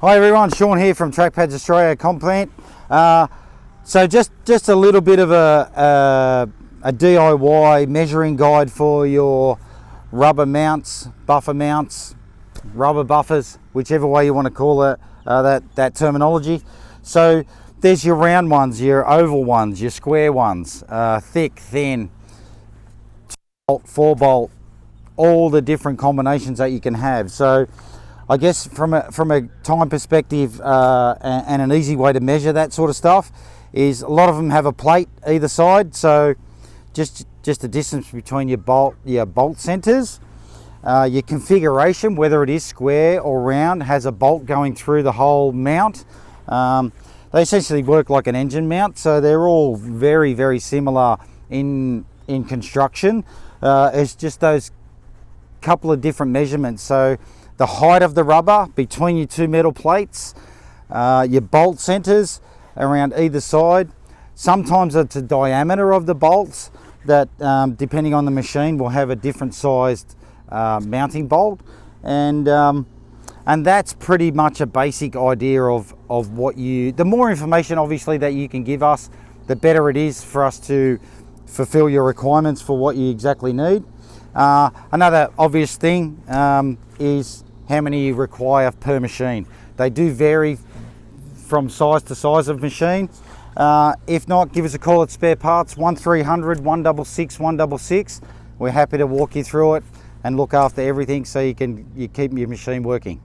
Hi everyone, Sean here from Trackpads Australia Complant. So just a little bit of a DIY measuring guide for your rubber mounts, buffer mounts, rubber buffers, whichever way you want to call it, that terminology. So there's your round ones, your oval ones, your square ones, thick, thin, 2-bolt, 4-bolt, all the different combinations that you can have. So I guess from a time perspective and an easy way to measure that sort of stuff is a lot of them have a plate either side. So just the distance between your bolt centers, your configuration, whether it is square or round, has a bolt going through the whole mount. They essentially work like an engine mount, so they're all very similar in construction. It's just those couple of different measurements. So the height of the rubber between your two metal plates, your bolt centers around either side. Sometimes it's a diameter of the bolts that, depending on the machine, will have a different sized mounting bolt, and that's pretty much a basic idea of what you. The more information, obviously, that you can give us, the better it is for us to fulfill your requirements for what you exactly need. Another obvious thing is how many you require per machine. They do vary from size to size of machine. If not, give us a call at Spare Parts 1300 166 166. We're happy to walk you through it and look after everything so you keep your machine working.